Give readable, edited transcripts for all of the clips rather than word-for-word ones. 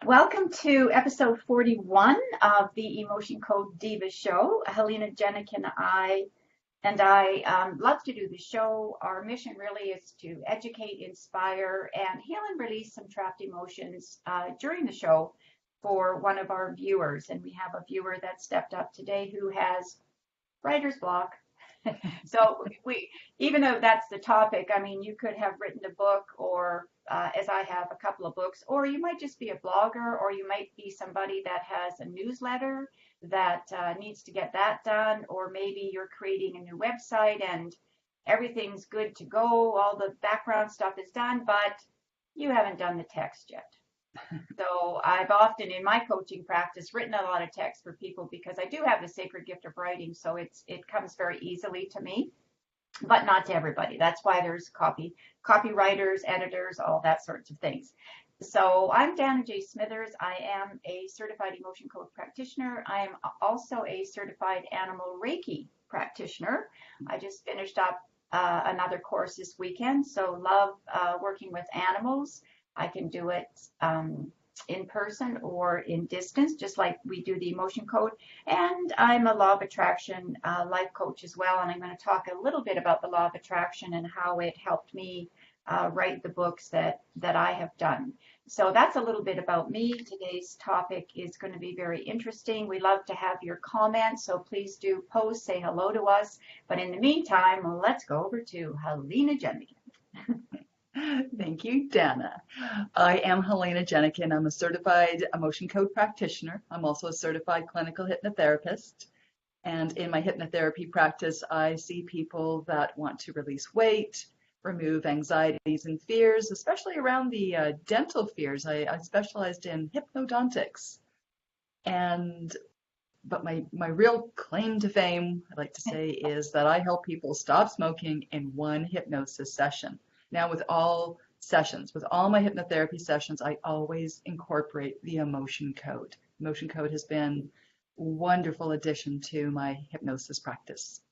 Welcome to episode 41 of the Emotion Code Divas show. Helena Jenick and I love to do the show. Our mission really is to educate, inspire, and heal and release some trapped emotions during the show for one of our viewers. And we have a viewer that stepped up today who has writer's block. So even though that's the topic, I mean, you could have written a book or as I have a couple of books, or you might just be a blogger, or you might be somebody that has a newsletter that needs to get that done, or maybe you're creating a new website and everything's good to go, all the background stuff is done, but you haven't done the text yet. So I've often in my coaching practice written a lot of text for people because I do have the sacred gift of writing, so it comes very easily to me, but not to everybody. That's why there's copywriters, editors, all that sorts of things. So I'm Dana J. Smithers. I am a certified emotion code practitioner. I am also a certified animal Reiki practitioner. I just finished up another course this weekend, so love working with animals. I can do it in person or in distance, just like we do the emotion code. And I'm a law of attraction life coach as well. And I'm going to talk a little bit about the law of attraction and how it helped me write the books that I have done. So that's a little bit about me. Today's topic is going to be very interesting. We love to have your comments, so please do post, say hello to us. But in the meantime, let's go over to Helena Jenick. Thank you, Dana. I am Helena Jenick. I'm a certified emotion code practitioner. I'm also a certified clinical hypnotherapist. And in my hypnotherapy practice, I see people that want to release weight, remove anxieties and fears, especially around the dental fears. I specialized in hypnodontics. But my real claim to fame, I like to say, is that I help people stop smoking in one hypnosis session. Now, with all my hypnotherapy sessions, I always incorporate the emotion code. Emotion code has been a wonderful addition to my hypnosis practice.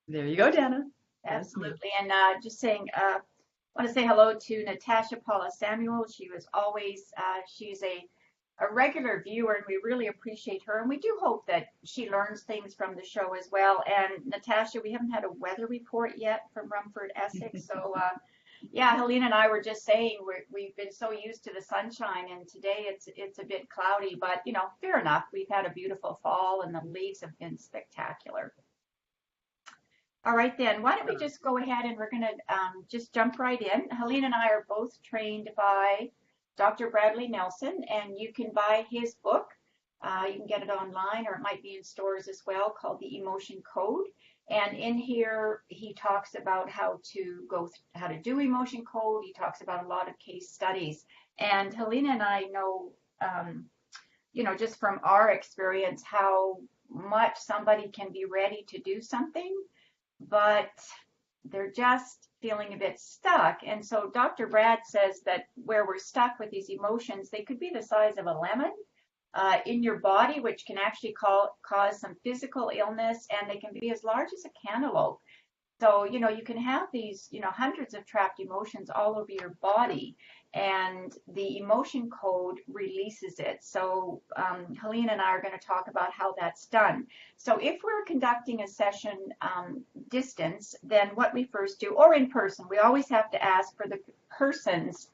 There you go, Dana. Absolutely. And just saying, I want to say hello to Natasha Paula Samuel. She was always, she's a regular viewer, and we really appreciate her. And we do hope that she learns things from the show as well. And Natasha, we haven't had a weather report yet from Rumford, Essex. So, yeah, Helena and I were just saying we've been so used to the sunshine, and today it's a bit cloudy. But, fair enough. We've had a beautiful fall, and the leaves have been spectacular. All right, then, why don't we just go ahead and we're going to just jump right in. Helena and I are both trained by Dr. Bradley Nelson, and you can buy his book. You can get it online, or it might be in stores as well, called The Emotion Code. And in here, he talks about how to do emotion code. He talks about a lot of case studies. And Helena and I know, just from our experience, how much somebody can be ready to do something, but they're just feeling a bit stuck. And so Dr. Brad says that where we're stuck with these emotions, they could be the size of a lemon in your body, which can actually cause some physical illness, and they can be as large as a cantaloupe. So, you can have these, hundreds of trapped emotions all over your body, and the emotion code releases it. So Helena and I are going to talk about how that's done. So if we're conducting a session distance, then what we first do, or in person, we always have to ask for the person's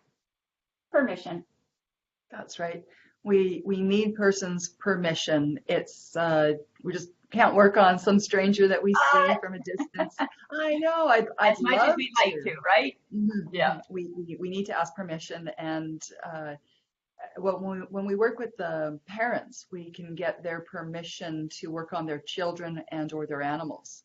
permission. That's right. We need person's permission. It's we just can't work on some stranger that we see from a distance. I know. I'd as much love as we'd like to, right? Mm-hmm. Yeah. We need to ask permission, and when we work with the parents, we can get their permission to work on their children and or their animals.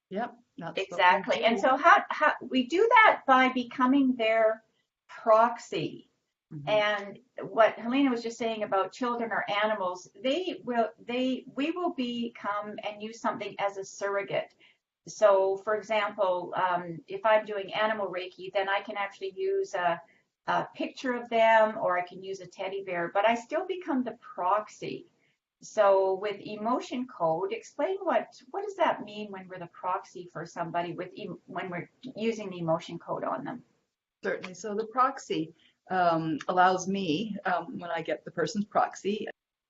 Yep, that's exactly. And so how we do that by becoming their proxy. Mm-hmm. And what Helena was just saying about children or animals, we will become and use something as a surrogate. So, for example, if I'm doing animal Reiki, then I can actually use a picture of them, or I can use a teddy bear, but I still become the proxy. So with emotion code, explain what does that mean when we're the proxy for somebody when we're using the emotion code on them? Certainly. So the proxy, allows me, when I get the person's proxy,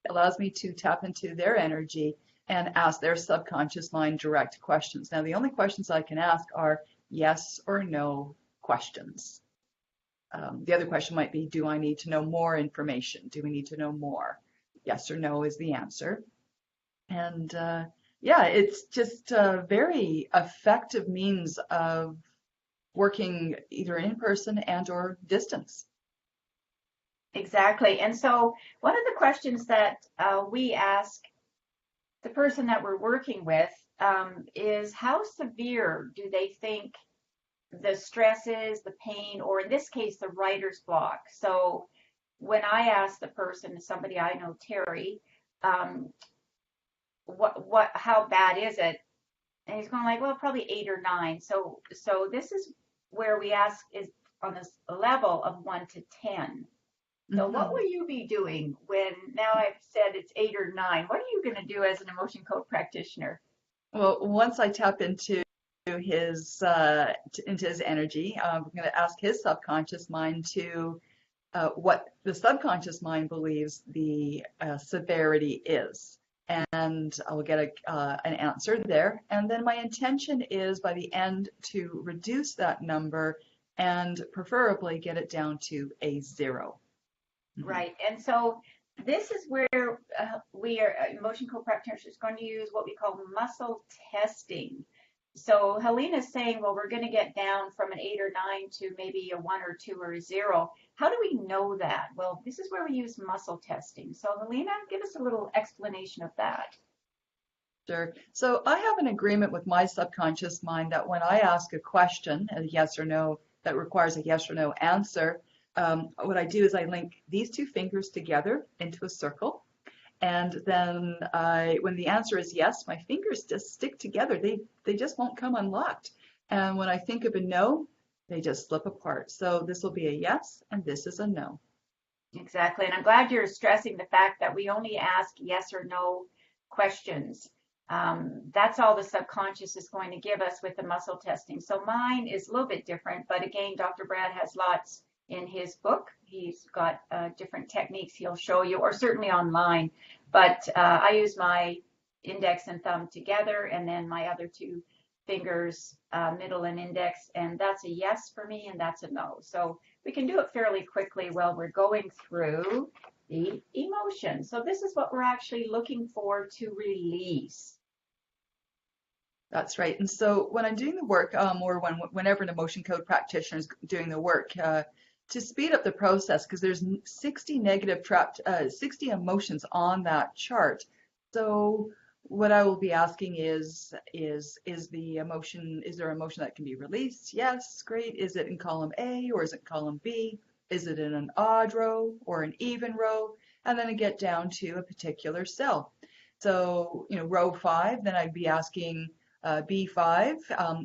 allows me to tap into their energy and ask their subconscious mind direct questions. Now, the only questions I can ask are yes or no questions. The other question might be, do I need to know more information? Do we need to know more? Yes or no is the answer. And yeah, it's just a very effective means of working either in person and or distance. Exactly. And so one of the questions that we ask the person that we're working with is how severe do they think the stress is, the pain, or in this case, the writer's block. So when I ask the person, somebody I know, Terry, um, how bad is it? And he's going like, well, probably 8 or 9. So this is where we ask is on this level of 1 to 10. So what Mhm. will you be doing when now I've said it's 8 or 9? What are you going to do as an emotion code practitioner? Well, once I tap into his energy, I'm going to ask his subconscious mind to what the subconscious mind believes the severity is. And I'll get an answer there. And then my intention is by the end to reduce that number and preferably get it down to a 0. Mhm. Right. And so this is where we are emotion code practitioners going to use what we call muscle testing. So Helena is saying, well, we're going to get down from an 8 or 9 to maybe a 1 or 2 or a 0. How do we know that? Well, this is where we use muscle testing. So Helena, give us a little explanation of that. Sure. So I have an agreement with my subconscious mind that when I ask a question, a yes or no, that requires a yes or no answer, what I do is I link these two fingers together into a circle. And then when the answer is yes, my fingers just stick together. They just won't come unlocked. And when I think of a no, they just slip apart. So this will be a yes, and this is a no. Exactly. And I'm glad you're stressing the fact that we only ask yes or no questions. That's all the subconscious is going to give us with the muscle testing. So mine is a little bit different, but again, Dr. Brad has lots in his book. He's got different techniques he'll show you, or certainly online. But I use my index and thumb together, and then my other two fingers, middle and index, and that's a yes for me, and that's a no. So we can do it fairly quickly while we're going through the emotion. So this is what we're actually looking for to release. That's right. And so when I'm doing the work, or whenever an emotion code practitioner is doing the work, to speed up the process, because there's 60 negative trapped, 60 emotions on that chart. So what I will be asking is the emotion, is there emotion that can be released? Yes, great. Is it in column A or is it column B? Is it in an odd row or an even row? And then I get down to a particular cell. So, row 5, then I'd be asking B5,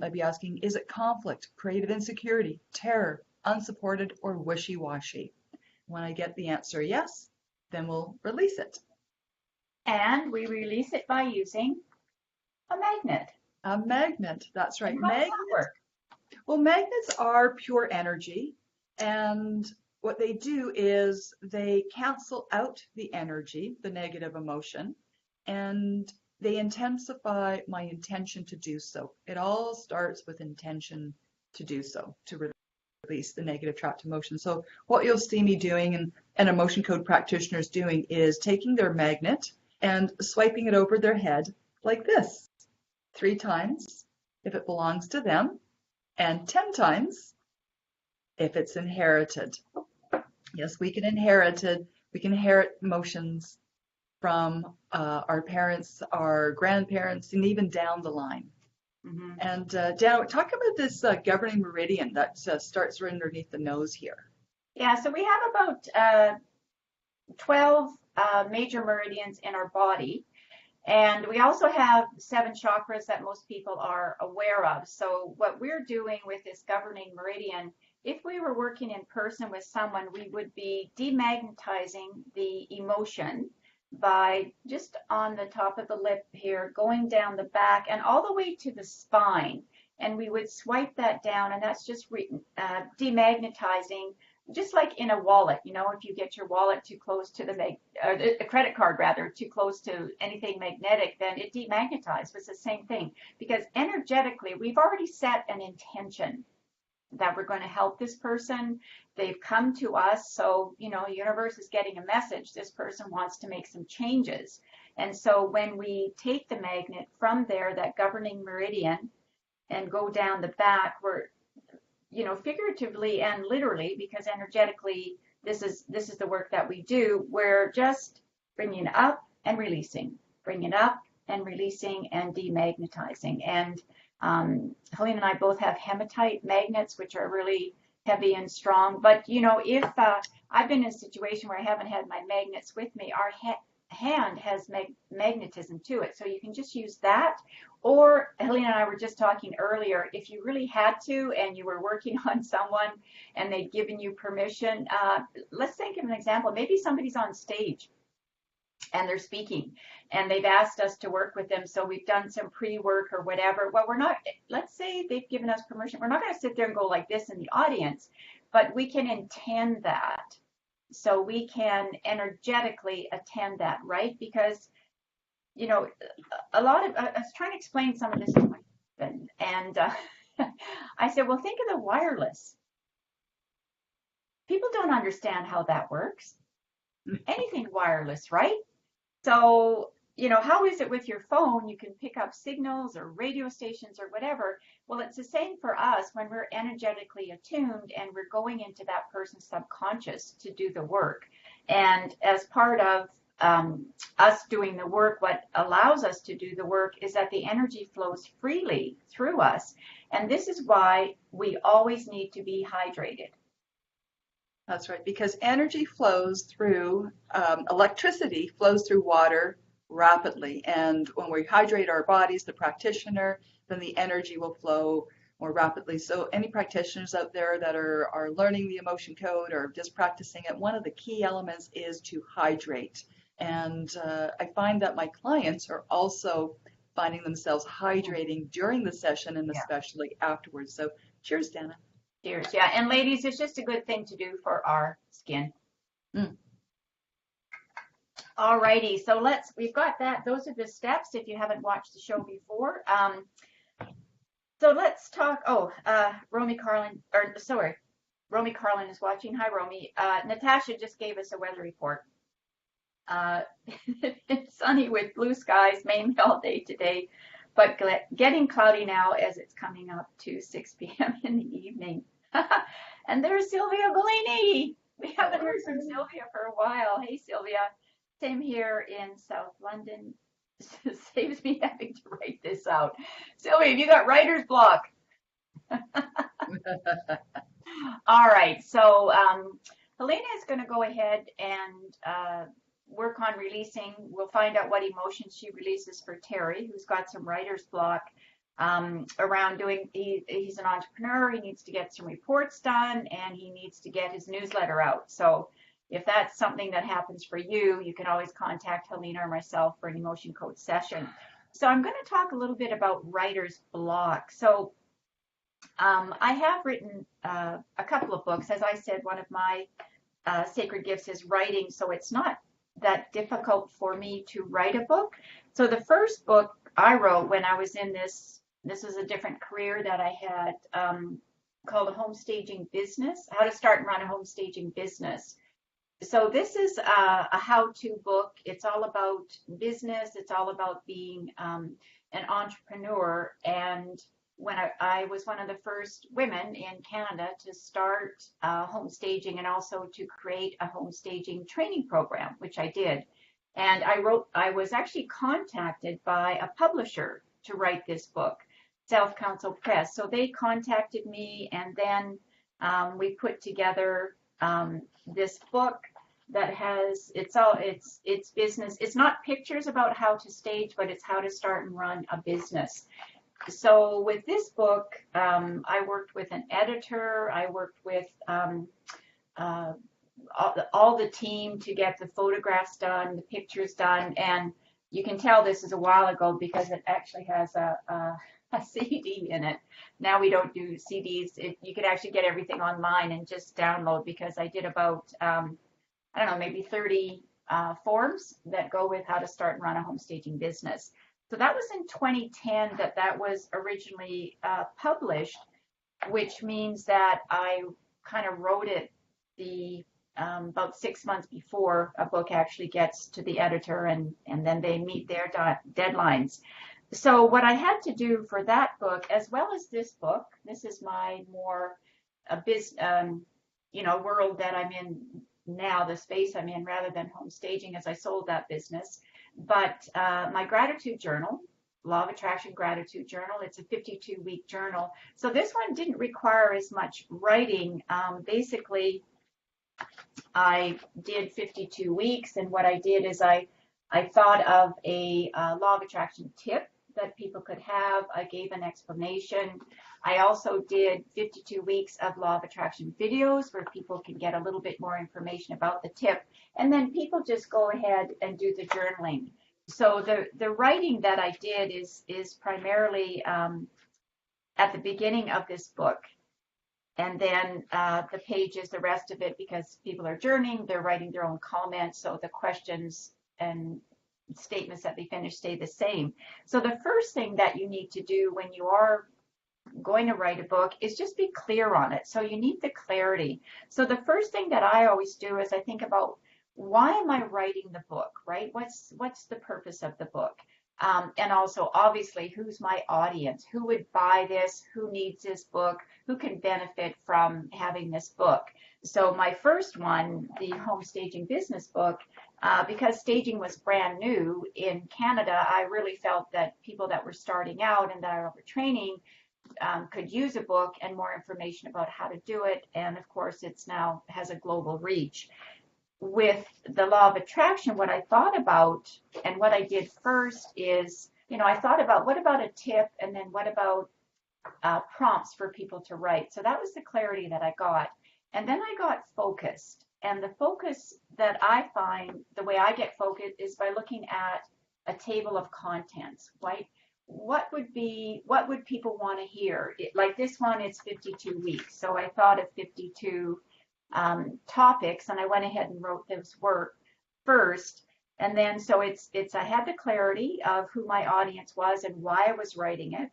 I'd be asking, is it conflict, creative insecurity, terror, unsupported, or wishy-washy? When I get the answer yes, then we'll release it. And we release it by using a magnet. A magnet, that's right. And how does that work? Well, magnets are pure energy, and what they do is they cancel out the energy, the negative emotion, and they intensify my intention to do so. It all starts with intention to do so, to release the negative trapped emotion. So what you'll see me doing and emotion code practitioners doing is taking their magnet and swiping it over their head like this, 3 times if it belongs to them, and 10 times if it's inherited. Yes, we can inherit emotions from our parents, our grandparents, and even down the line. Mm-hmm. And Dan, talk about this governing meridian that starts right underneath the nose here. Yeah, so we have about 12 major meridians in our body. And we also have 7 chakras that most people are aware of. So what we're doing with this governing meridian, if we were working in person with someone, we would be demagnetizing the emotion by just on the top of the lip here, going down the back and all the way to the spine. And we would swipe that down, and that's just demagnetizing just like in a wallet, if you get your wallet too close to or a credit card rather, too close to anything magnetic, then it demagnetizes. It's the same thing, because energetically, we've already set an intention that we're going to help this person. They've come to us, so universe is getting a message. This person wants to make some changes. And so when we take the magnet from there, that governing meridian, and go down the back, we're figuratively and literally, because energetically this is the work that we do. We're just bringing up and releasing, bringing up and releasing, and demagnetizing. And Helene and I both have hematite magnets, which are really heavy and strong. But if I've been in a situation where I haven't had my magnets with me, our hand has magnetism to it, so you can just use that. Or Helene and I were just talking earlier, if you really had to and you were working on someone and they'd given you permission, let's think of an example. Maybe somebody's on stage and they're speaking and they've asked us to work with them, so we've done some pre-work or whatever. Well, we're not, let's say they've given us permission, we're not going to sit there and go like this in the audience, but we can intend that. So we can energetically attend that, right? Because, a lot of, I was trying to explain some of this to my husband, and I said, well, think of the wireless. People don't understand how that works. Anything wireless, right? So, how is it with your phone? You can pick up signals or radio stations or whatever. Well, it's the same for us when we're energetically attuned and we're going into that person's subconscious to do the work. And as part of us doing the work, what allows us to do the work is that the energy flows freely through us. And this is why we always need to be hydrated. That's right, because energy flows through, electricity flows through water rapidly. And when we hydrate our bodies, the practitioner, then the energy will flow more rapidly. So any practitioners out there that are learning the emotion code or just practicing it, one of the key elements is to hydrate. And I find that my clients are also finding themselves hydrating during the session and especially afterwards. So cheers, Dana. Cheers. Yeah. And ladies, it's just a good thing to do for our skin. All righty. So we've got that. Those are the steps if you haven't watched the show before. So let's talk. Romy Carlin is watching. Hi, Romy. Natasha just gave us a weather report. It's sunny with blue skies mainly all day today, but getting cloudy now as it's coming up to 6 p.m. in the evening. And there's Sylvia Bellini. We haven't heard from Sylvia for a while. Hey, Sylvia. Same here in South London. Saves me having to write this out. Sylvia, have you got writer's block? All right. So Helena is going to go ahead and work on releasing. We'll find out what emotions she releases for Terry, who's got some writer's block around doing. He's an entrepreneur. He needs to get some reports done, and he needs to get his newsletter out. So if that's something that happens for you, you can always contact Helena or myself for an emotion code session. So I'm going to talk a little bit about writer's block. So I have written a couple of books. As I said, one of my sacred gifts is writing, so it's not that difficult for me to write a book. So the first book I wrote when I was in this is a different career that I had, called A Home Staging Business, How to Start and Run a Home Staging Business. So this is a how-to book. It's all about business. It's all about being an entrepreneur. And when I was one of the first women in Canada to start home staging and also to create a home staging training program, which I did. And I was actually contacted by a publisher to write this book, Self Counsel Press. So they contacted me, and then we put together this book that has it's business. It's not pictures about how to stage, but it's how to start and run a business. So with this book, I worked with an editor. I worked with all the team to get the photographs done, the pictures done, and you can tell this is a while ago because it actually has a a CD in it. Now we don't do CDs. You can actually get everything online and just download, because I did about, I don't know, maybe 30 forms that go with how to start and run a home staging business. So that was in 2010 that was originally published, which means that I kind of wrote it the about 6 months before a book actually gets to the editor, and then they meet their deadlines. So what I had to do for that book, as well as this book, this is my more world that I'm in now, the space I'm in, rather than home staging, as I sold that business. But my gratitude journal, Law of Attraction Gratitude Journal, it's a 52-week journal. So this one didn't require as much writing. Basically, I did 52 weeks, and what I did is I thought of a Law of Attraction tip that people could have. I gave an explanation. I also did 52 weeks of Law of Attraction videos where people can get a little bit more information about the tip, and then people just go ahead and do the journaling. So the writing that I did is primarily at the beginning of this book. And then the pages, the rest of it, because people are journeying, they're writing their own comments, so the questions and statements that they finish stay the same. So the first thing that you need to do when you are going to write a book is just be clear on it. So you need the clarity. So the first thing that I always do is I think about, why am I writing the book, right? What's the purpose of the book? And also, obviously, who's my audience? Who would buy this? Who needs this book? Who can benefit from having this book? So my first one, the home staging business book, because staging was brand new in Canada, I really felt that people that were starting out and that are over training could use a book and more information about how to do it. And of course, it's now has a global reach. With the Law of Attraction, what I thought about and what I did first is, I thought about, what about a tip, and then what about prompts for people to write. So that was the clarity that I got. And then I got focused. And the focus that I find, the way I get focused, is by looking at a table of contents, right? What would people want to hear? Like this one, it's 52 weeks. So I thought of 52 topics, and I went ahead and wrote those work first. And then, so I had the clarity of who my audience was and why I was writing it.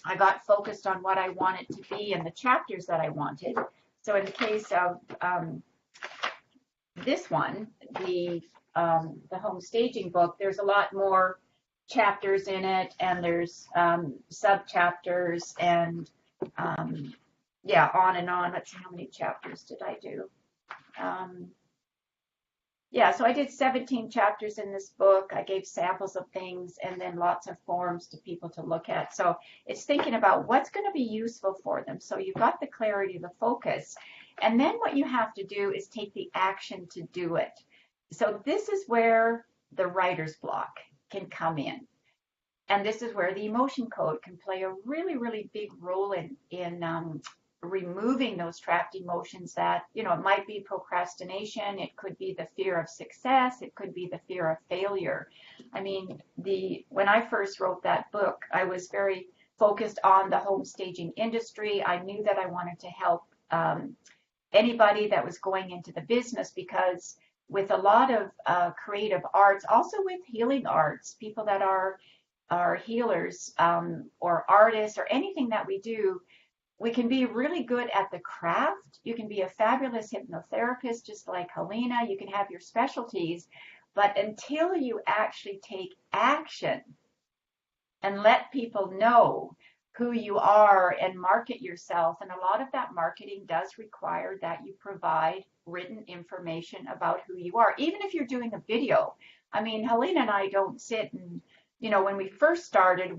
I got focused on what I wanted to be and the chapters that I wanted. So in the case of this one, the home staging book, there's a lot more chapters in it, and there's sub chapters, and yeah, on and on. Let's see, how many chapters did I do? Yeah, so I did 17 chapters in this book. I gave samples of things, and then lots of forms to people to look at. So it's thinking about what's going to be useful for them. So you've got the clarity, the focus, and then what you have to do is take the action to do it. So this is where the writer's block can come in. And this is where the emotion code can play a really, really big role in removing those trapped emotions that, it might be procrastination, it could be the fear of success, it could be the fear of failure. I mean, when I first wrote that book, I was very focused on the home staging industry. I knew that I wanted to help anybody that was going into the business, because with a lot of creative arts, also with healing arts, people that are healers or artists or anything that we do, we can be really good at the craft. You can be a fabulous hypnotherapist, just like Helena. You can have your specialties, but until you actually take action and let people know who you are and market yourself, and a lot of that marketing does require that you provide written information about who you are, even if you're doing a video. I mean, Helena and I don't sit and, when we first started,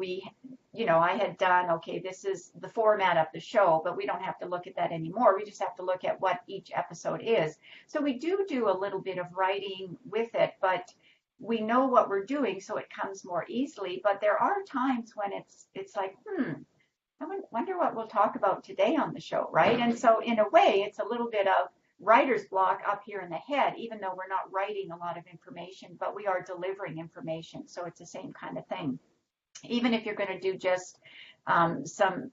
I had done, okay, this is the format of the show, but we don't have to look at that anymore. We just have to look at what each episode is. So we do a little bit of writing with it, but we know what we're doing, so it comes more easily. But there are times when it's like, I wonder what we'll talk about today on the show, right? And so in a way, it's a little bit of writer's block up here in the head, even though we're not writing a lot of information, but we are delivering information. So it's the same kind of thing. Even if you're going to do just some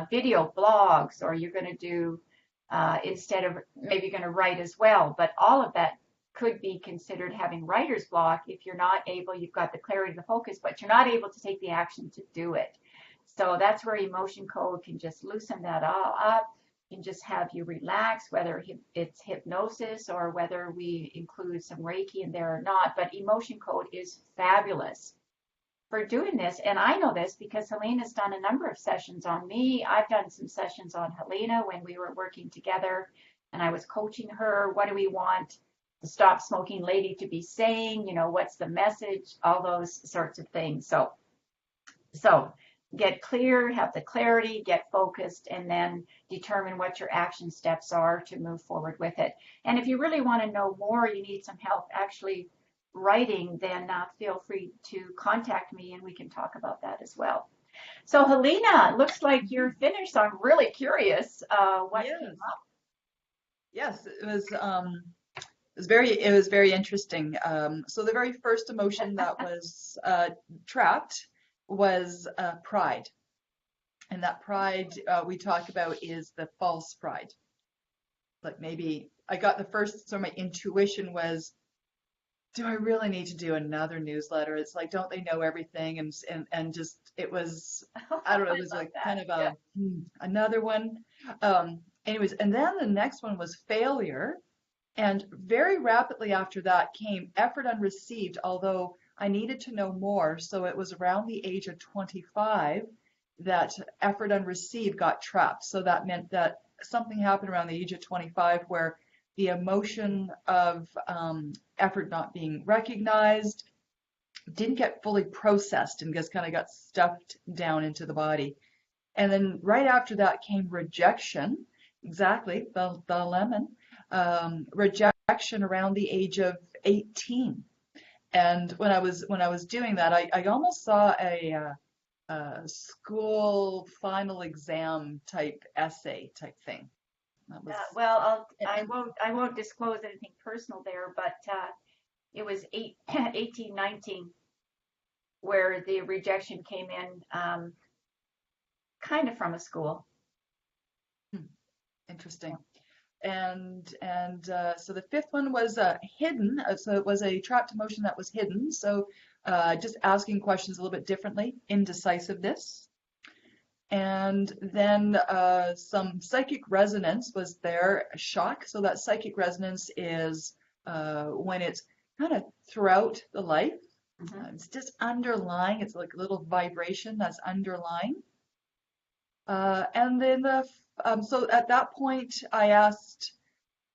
video blogs, or you're going to do instead of maybe going to write as well. But all of that could be considered having writer's block if you're not able, you've got the clarity, the focus, but you're not able to take the action to do it. So that's where emotion code can just loosen that all up, can just have you relax, whether it's hypnosis or whether we include some Reiki in there or not. But emotion code is fabulous for doing this. And I know this because Helena's done a number of sessions on me. I've done some sessions on Helena when we were working together and I was coaching her. What do we want the stop smoking lady to be saying? You know, what's the message? All those sorts of things. So get clear, have the clarity, get focused, and then determine what your action steps are to move forward with it. And if you really want to know more, you need some help actually writing, then feel free to contact me and we can talk about that as well. So Helena, looks like you're finished. So I'm really curious what Yes. came up. Yes, it was very interesting. So the very first emotion that was trapped was pride. And that pride we talk about is the false pride. Like maybe I got the first, so my intuition was, do I really need to do another newsletter? It's like, don't they know everything? And just, it was, I don't know, it was like kind of another one. Anyways, and then the next one was failure. And very rapidly after that came effort unreceived, although I needed to know more. So it was around the age of 25 that effort unreceived got trapped. So that meant that something happened around the age of 25 where the emotion of effort not being recognized didn't get fully processed and just kind of got stuffed down into the body. And then right after that came rejection, exactly, the lemon, rejection around the age of 18. And when I was doing that, I almost saw a school final exam type essay type thing. That was, Well, I won't disclose anything personal there, but it was 18, 19 where the rejection came in, kind of from a school. interesting. And so the fifth one was hidden. So it was a trapped emotion that was hidden. So just asking questions a little bit differently, indecisiveness. And then some psychic resonance was there, shock. So that psychic resonance is when it's kind of throughout the life. It's just underlying. It's like a little vibration that's underlying. And then so at that point, I asked,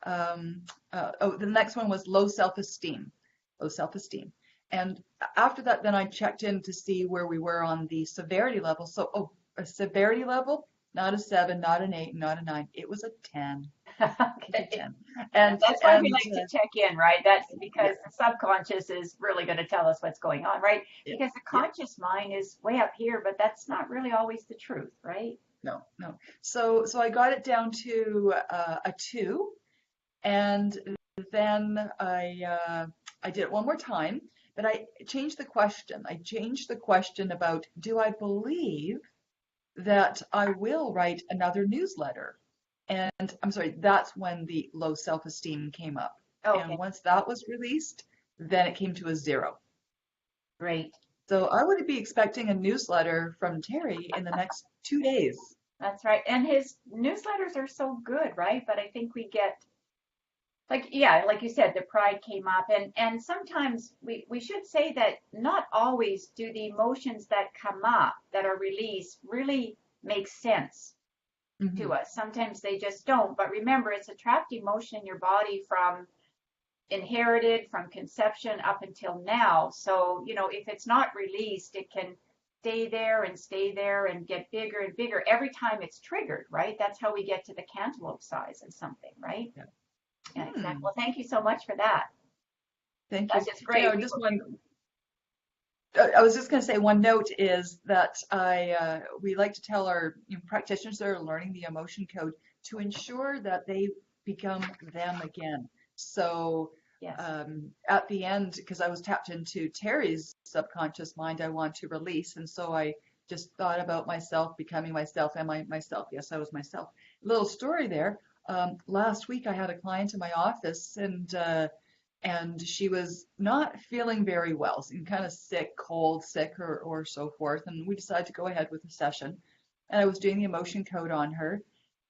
the next one was low self-esteem, low self-esteem. And after that, then I checked in to see where we were on the severity level. So, a severity level, not a 7, not an 8, not a 9. It was a 10. Okay. 10. And that's why we like to check in, right? That's because the subconscious is really going to tell us what's going on, right? Because the conscious mind is way up here, but that's not really always the truth, right? No. So I got it down to a 2, and then I did it one more time, but I changed the question. I changed the question about, do I believe that I will write another newsletter? And I'm sorry, that's when the low self-esteem came up. Okay. And once that was released, then it came to a 0. Great. So I would be expecting a newsletter from Terry in the next 2 days. That's right. And his newsletters are so good, right? But I think we get, like you said, the pride came up. And sometimes we should say that not always do the emotions that come up that are released really make sense to us. Sometimes they just don't. But remember, it's a trapped emotion in your body from inherited, from conception up until now. So, if it's not released, it can stay there and get bigger and bigger every time it's triggered, right? That's how we get to the cantaloupe size of something, right? Yeah, exactly. Well, thank you so much for that. Thank you. That's just great. I was just going to say one note is that we like to tell our practitioners that are learning the emotion code to ensure that they become them again. So Yes. At the end, because I was tapped into Terry's subconscious mind, I want to release, and so I just thought about myself, becoming myself. Am I myself? Yes, I was myself. Little story there. Last week I had a client in my office, and she was not feeling very well, and kind of sick, cold, sick, or so forth. And we decided to go ahead with the session. And I was doing the emotion code on her.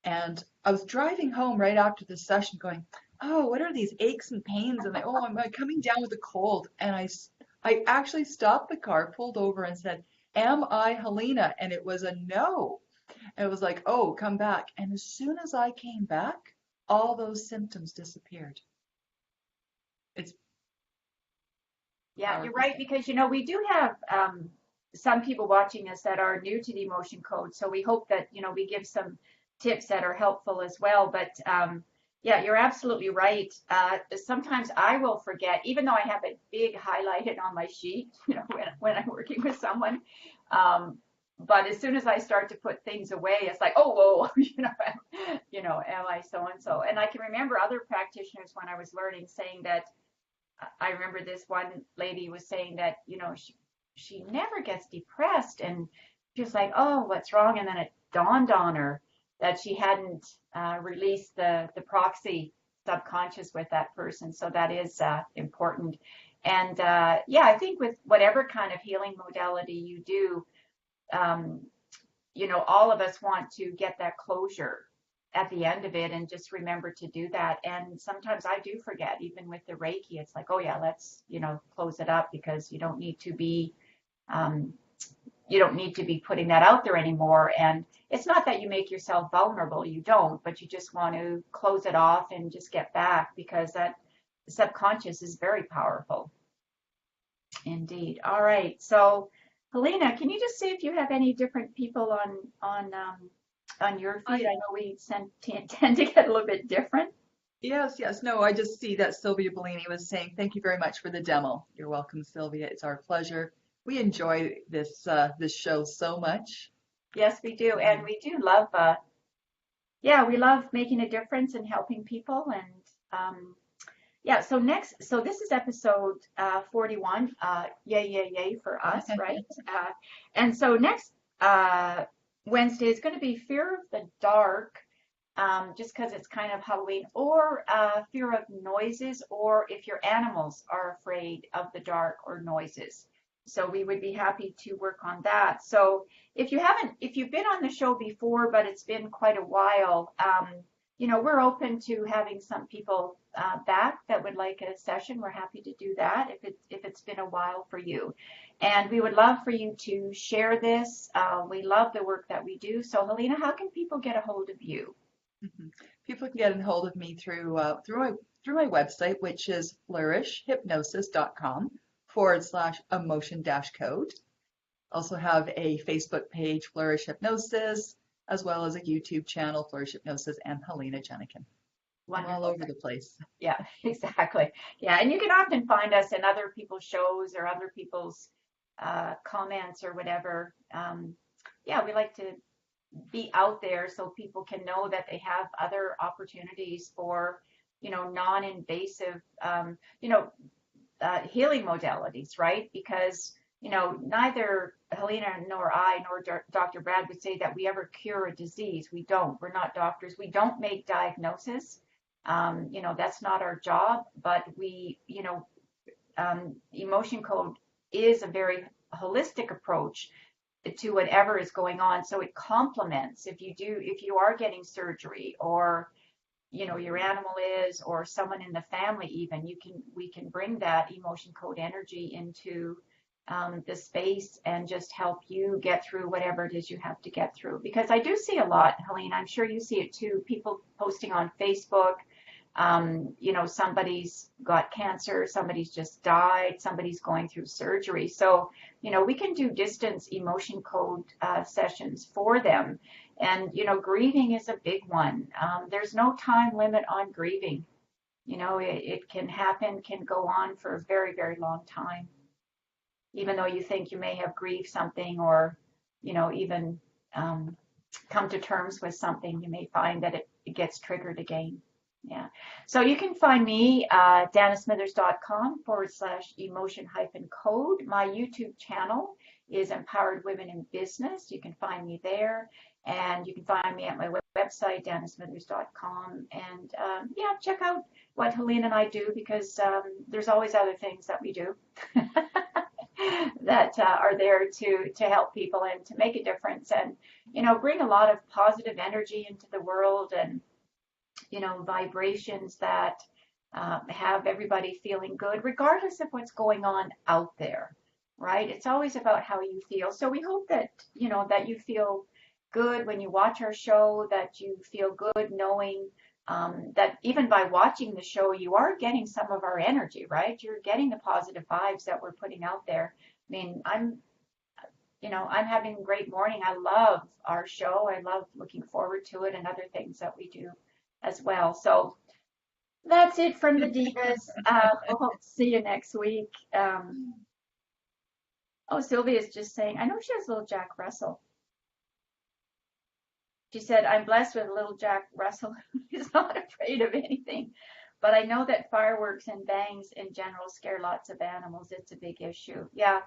And I was driving home right after the session going, oh, what are these aches and pains? And I'm coming down with a cold. And I actually stopped the car, pulled over and said, am I Helena? And it was a no. And it was like, oh, come back. And as soon as I came back, all those symptoms disappeared. It's Yeah, you're powerful right, stuff. because we do have some people watching us that are new to the emotion code. So we hope that we give some tips that are helpful as well. But yeah, you're absolutely right. Sometimes I will forget, even though I have it big highlighted on my sheet, when I'm working with someone. But as soon as I start to put things away, it's like, oh, whoa, am I so and so? And I can remember other practitioners when I was learning saying that. I remember this one lady was saying that, she never gets depressed. And she was like, oh, what's wrong? And then it dawned on her that she hadn't released the proxy subconscious with that person. So that is important. And yeah, I think with whatever kind of healing modality you do, um, all of us want to get that closure at the end of it and just remember to do that. And sometimes I do forget, even with the Reiki, it's like, oh yeah, let's, close it up, because um, you don't need to be putting that out there anymore. And it's not that you make yourself vulnerable, you don't, but you just want to close it off and just get back, because that subconscious is very powerful. Indeed. All right. So, Helena, can you just see if you have any different people on your feed? I I know we tend to get a little bit different. Yes, yes. No, I just see that Sylvia Bellini was saying, thank you very much for the demo. You're welcome, Sylvia. It's our pleasure. We enjoy this show so much. Yes, we do, and Um, we do love. Yeah, we love making a difference and helping people. And yeah, so this is episode 41. Yay, yay, yay for us, right? And so next Wednesday is going to be Fear of the Dark, just because it's kind of Halloween, or fear of noises, or if your animals are afraid of the dark or noises. So we would be happy to work on that. So if you've been on the show before, but it's been quite a while, we're open to having some people back that would like a session. We're happy to do that if it's been a while for you. And we would love for you to share this. We love the work that we do. So Helena, how can people get a hold of you? mhm. People can get a hold of me through my website, which is flourishhypnosis.com/emotion-code. Also have a Facebook page, Flourish Hypnosis, as well as a YouTube channel, Flourish Hypnosis and Helena Jenikin. I'm all Wonderful. over the place. Yeah, exactly. Yeah, and you can often find us in other people's shows or other people's comments or whatever. Yeah, we like to be out there so people can know that they have other opportunities for, non-invasive, healing modalities, right? Because, neither Helena nor I nor Dr. Brad would say that we ever cure a disease. We don't. We're not doctors. We don't make diagnosis. That's not our job, but emotion code is a very holistic approach to whatever is going on. So it complements if you are getting surgery, or your animal is, or someone in the family even, we can bring that emotion code energy into the space and just help you get through whatever it is you have to get through. Because I do see a lot, Helene, I'm sure you see it too, people posting on Facebook, somebody's got cancer, somebody's just died, somebody's going through surgery. So, we can do distance emotion code sessions for them. And, grieving is a big one. There's no time limit on grieving. It can happen, can go on for a very, very long time. Even though you think you may have grieved something, or, even come to terms with something, you may find that it gets triggered again. Yeah. So you can find me, danasmithers.com /emotion-code. My YouTube channel is Empowered Women in Business. You can find me there, and you can find me at my website, danasmithers.com. And yeah, check out what Helene and I do, because there's always other things that we do that are there to help people and to make a difference, and bring a lot of positive energy into the world, and vibrations that have everybody feeling good, regardless of what's going on out there, right? It's always about how you feel. So we hope that, that you feel good when you watch our show, that you feel good knowing that even by watching the show, you are getting some of our energy, right? You're getting the positive vibes that we're putting out there. I mean, I'm having a great morning. I love our show. I love looking forward to it and other things that we do as well. So that's it from the Divas. We'll hope to see you next week. Oh, Sylvia's just saying, I know she has little Jack Russell. She said, I'm blessed with little Jack Russell who's not afraid of anything. But I know that fireworks and bangs in general scare lots of animals. It's a big issue. Yeah,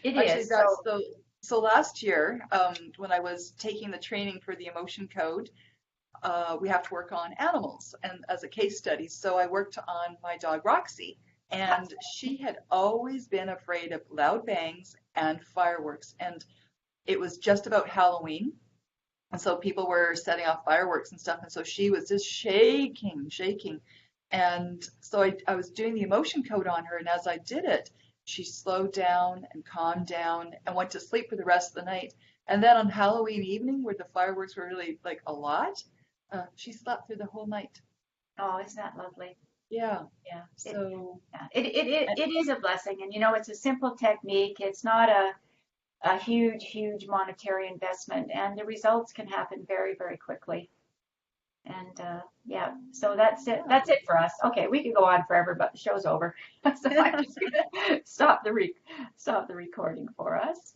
it Actually, is. so last year, when I was taking the training for the emotion code, we have to work on animals and as a case study. So I worked on my dog Roxy, and she had always been afraid of loud bangs and fireworks. And it was just about Halloween. And so people were setting off fireworks and stuff. And so she was just shaking. And so I was doing the emotion code on her. And as I did it, she slowed down and calmed down and went to sleep for the rest of the night. And then on Halloween evening, where the fireworks were really like a lot, she slept through the whole night. Oh, isn't that lovely? Yeah. Yeah. So It is a blessing. And, it's a simple technique. It's not a huge monetary investment, and the results can happen very, very quickly. And yeah, so that's it. That's it for us. Okay, we could go on forever, but the show's over. So I'm just gonna stop the recording for us.